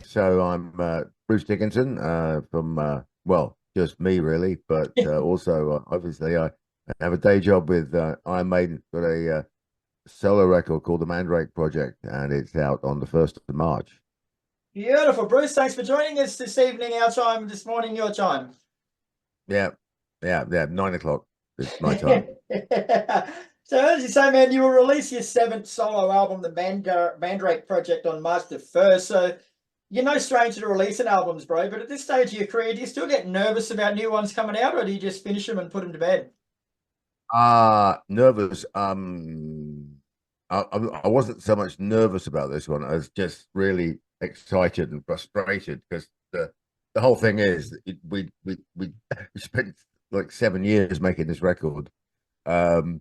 So I'm Bruce Dickinson from well, just me really, but also obviously I have a day job with Iron Maiden. Got a solo record called the Mandrake Project, and it's out on the 1st of March. Beautiful, Bruce. Thanks for joining us this evening, our time, this morning, your time. Yeah, yeah. 9 o'clock. It's my time. So, as you say, man, you will release your seventh solo album, the Mandrake Project, on March the 1st. So, you're no stranger to releasing albums, bro. But at this stage of your career, do you still get nervous about new ones coming out, or do you just finish them and put them to bed? Nervous. I wasn't so much nervous about this one. I was just really excited and frustrated because the whole thing is we spent like 7 years making this record, um,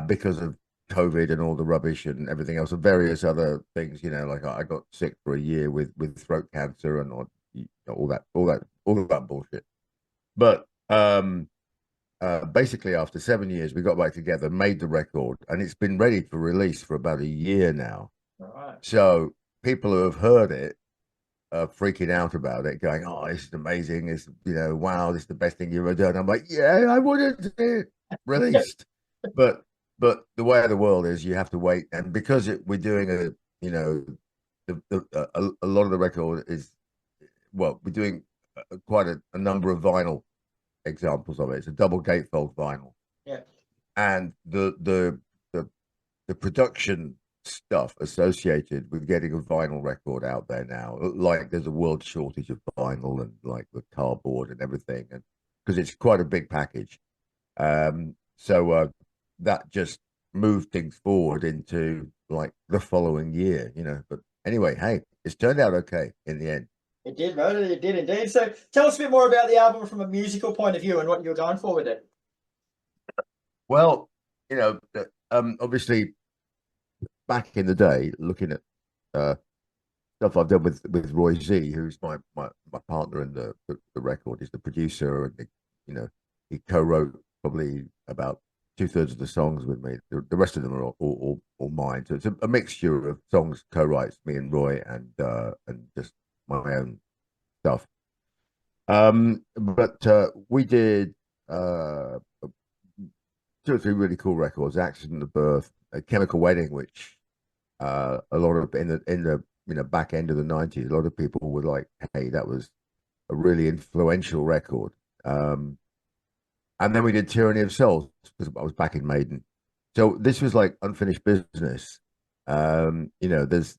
because of COVID and all the rubbish and everything else and various other things. You know, like I got sick for a year with throat cancer and all that bullshit. But basically after 7 years we got back together, made the record, and it's been ready for release for about a year now. All right. So people who have heard it are freaking out about it, going, oh, this is amazing, it's, wow, this is the best thing you've ever done. I'm like, yeah, I wanted it released. but the way of the world is you have to wait, and because we're doing a lot of the record is, well, we're doing quite a number of vinyl examples of it. It's a double gatefold vinyl. Yeah. And the production stuff associated with getting a vinyl record out there now, like there's a world shortage of vinyl and like the cardboard and everything, and because it's quite a big package. So that just moved things forward into like the following year, But anyway, hey, it's turned out okay in the end. It did, bro. It did indeed. So, tell us a bit more about the album from a musical point of view and what you were going for with it. Well, obviously back in the day, looking at stuff I've done with Roy Z, who's my partner in the record, is the producer, and he co-wrote probably about 2/3 of the songs with me. The rest of them are all mine. So it's a mixture of songs co-writes, me and Roy, and just my own stuff. But we did two or three really cool records: Accident of Birth, a Chemical Wedding, which a lot of in the back end of the 90s, a lot of people were like, hey, that was a really influential record. And then we did Tyranny of Souls because I was back in Maiden. So this was like unfinished business. There's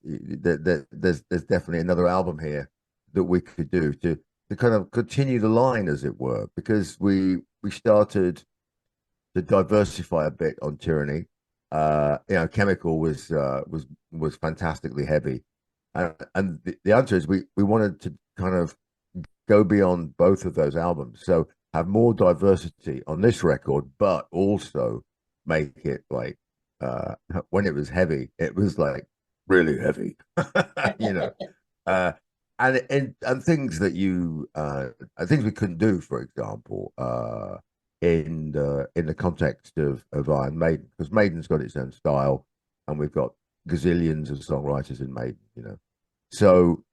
definitely another album here that we could do to kind of continue the line, as it were, because we started to diversify a bit on Tyranny. Chemical was fantastically heavy, and the answer is we wanted to kind of go beyond both of those albums, so have more diversity on this record, but also make it like when it was heavy, it was like really heavy, you know. And things that things we couldn't do, for example, in the context of Iron Maiden, because Maiden's got its own style, and we've got gazillions of songwriters in Maiden. So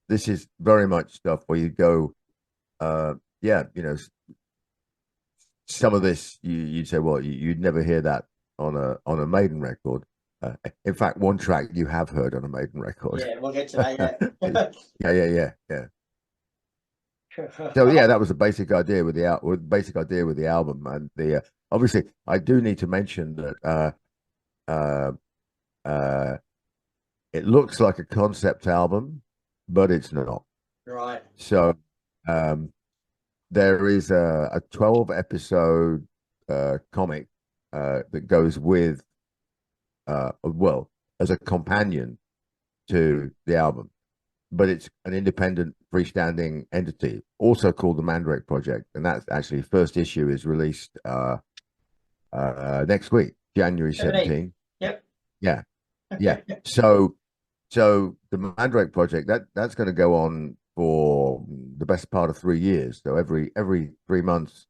this is very much stuff where you go, yeah, some of this you'd say, well, you'd never hear that on a Maiden record. In fact, one track you have heard on a Maiden record. Yeah, we'll get to that. Yeah. So yeah, that was the basic idea with the album, and the obviously I do need to mention that it looks like a concept album, but it's not. Right. So there is a 12 episode comic that goes with well, as a companion to the album, but it's an independent freestanding entity, also called the Mandrake Project, and that's actually first issue is released next week, January 17th. Yep. Yeah. So the Mandrake Project, that's going to go on for the best part of 3 years. So every 3 months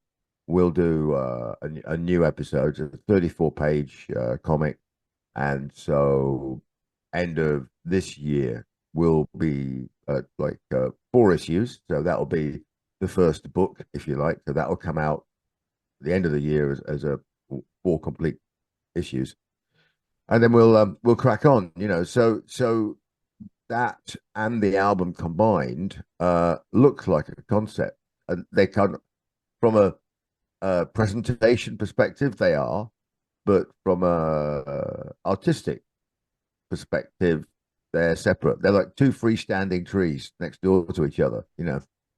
we'll do a new episode, a 34-page comic, and so end of this year will be like 4 issues. So that'll be the first book, if you like. So that'll come out at the end of the year as a 4 complete issues, and then we'll crack on. So that and the album combined looks like a concept, and they come from a presentation perspective. They are, but from a artistic perspective, they're separate. They're like two freestanding trees next door to each other.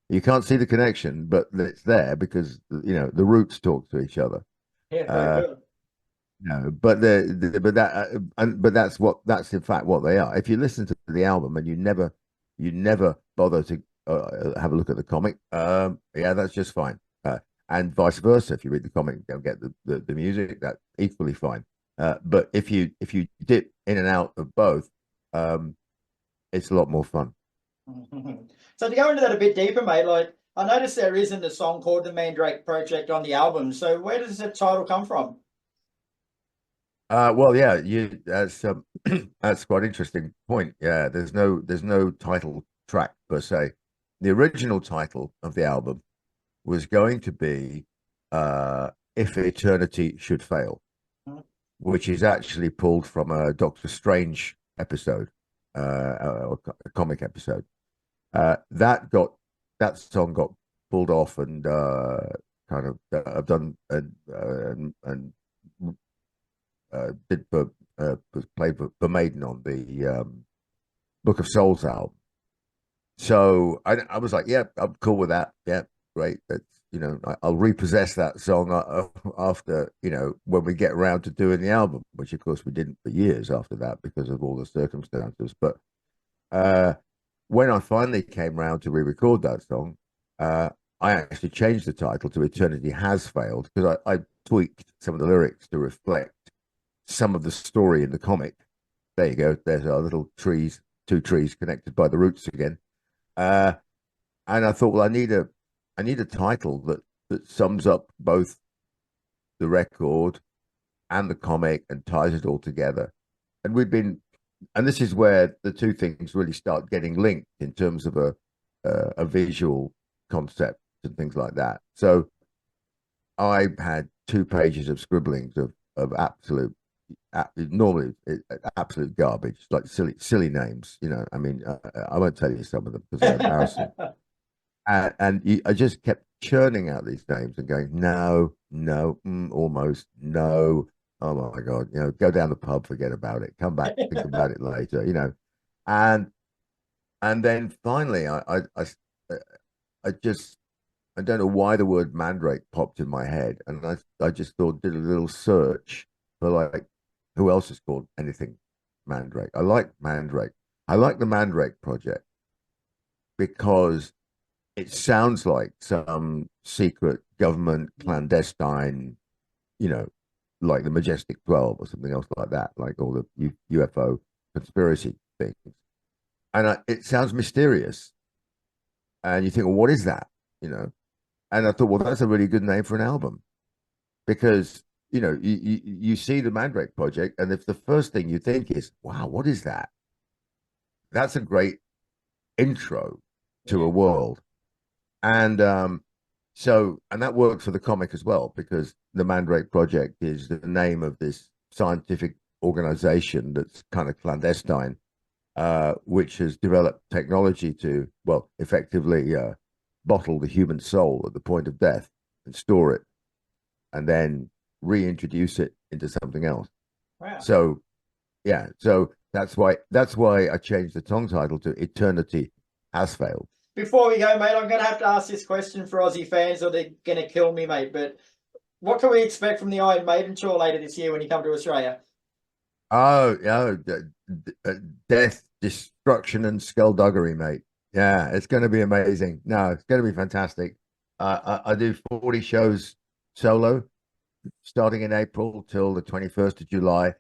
You can't see the connection, but it's there because the roots talk to each other. Yeah, very good. But but that's in fact what they are. If you listen to the album and you never bother to have a look at the comic, yeah, that's just fine. And vice versa. If you read the comic, you don't get the music. That's equally fine. But if you dip in and out of both, it's a lot more fun. So to go into that a bit deeper, mate, like I noticed there isn't a song called the Mandrake Project on the album. So where does that title come from? Well, yeah, that's that's quite an interesting point. Yeah, there's no title track per se. The original title of the album was going to be If Eternity Should Fail, which is actually pulled from a Doctor Strange episode, a comic episode. That song got pulled off and kind of I've done and did was played for Maiden on the Book of Souls album. So I was like, yeah, I'm cool with that. Yeah, great. That's I'll repossess that song after when we get around to doing the album, which of course we didn't for years after that because of all the circumstances. But when I finally came around to re-record that song, I actually changed the title to Eternity Has Failed because I tweaked some of the lyrics to reflect some of the story in the comic. There you go. There's our little trees, two trees connected by the roots again. And I thought, well, I need a title that sums up both the record and the comic and ties it all together. And this is where the two things really start getting linked in terms of a visual concept and things like that. So I had 2 pages of scribblings of normally absolute garbage, like silly names. I mean, I won't tell you some of them because they're embarrassing. I just kept churning out these names and going, no, no, almost, no. Oh my God, go down the pub, forget about it, come back, think about it later, and then finally, I just, I don't know why the word Mandrake popped in my head, and I just did a little search for like who else is called anything Mandrake. I like Mandrake. I like the Mandrake Project because it sounds like some secret government clandestine, like the Majestic 12 or something else like that, like all the UFO conspiracy things. And it sounds mysterious. And you think, well, what is that? And I thought, well, that's a really good name for an album because, you see the Mandrake Project, and if the first thing you think is, wow, what is that? That's a great intro to a world. And and that works for the comic as well, because the Mandrake Project is the name of this scientific organization that's kind of clandestine, which has developed technology to, well, effectively bottle the human soul at the point of death and store it, and then reintroduce it into something else. Wow. So, yeah, so that's why I changed the song title to Eternity Has Failed. Before we go, mate, I'm going to have to ask this question for Aussie fans or they're going to kill me, mate. But what can we expect from the Iron Maiden tour later this year when you come to Australia? Oh, yeah, death, destruction, and skullduggery, mate. Yeah, it's going to be amazing. No, it's going to be fantastic. I do 40 shows solo, starting in April till the 21st of July.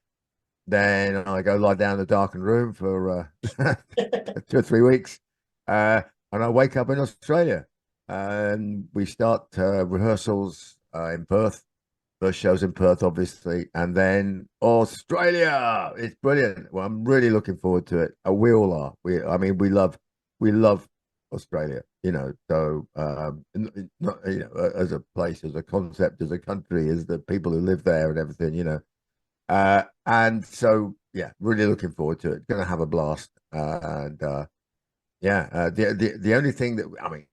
Then I go lie down in the darkened room for 2 or 3 weeks. And I wake up in Australia, and we start rehearsals in Perth, First show's in Perth, obviously, and then Australia. It's brilliant. Well, I'm really looking forward to it. We all are. I mean, we love Australia. You know, so not as a place, as a concept, as a country, as the people who live there and everything. You know, and so yeah, really looking forward to it. Going to have a blast, and yeah, the only thing that I mean,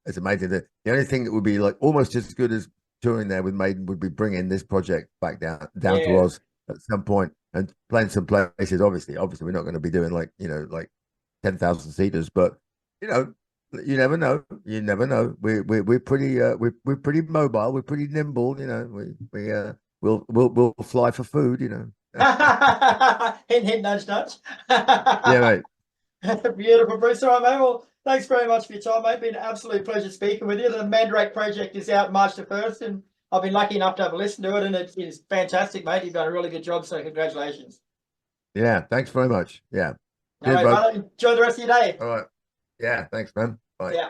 it's amazing that the only thing that would be like almost as good as touring there with Maiden would be bringing this project back down to Yeah. Oz at some point and playing some places. Obviously, we're not going to be doing like 10,000 seaters, but you know, you never know. You never know. We're pretty we're pretty mobile. We're pretty nimble. You know, we'll fly for food. You know. Hint, hint, nudge, nudge. Yeah, mate. Beautiful, Bruce. All right, mate. Well, thanks very much for your time, mate. Been an absolute pleasure speaking with you. The Mandrake Project is out March the 1st, and I've been lucky enough to have a listen to it, and it is fantastic, mate. You've done a really good job, so congratulations. Yeah, thanks very much. Yeah. All Cheers, right, bud. brother. Enjoy the rest of your day. All right. Yeah, thanks, man. Bye. Yeah.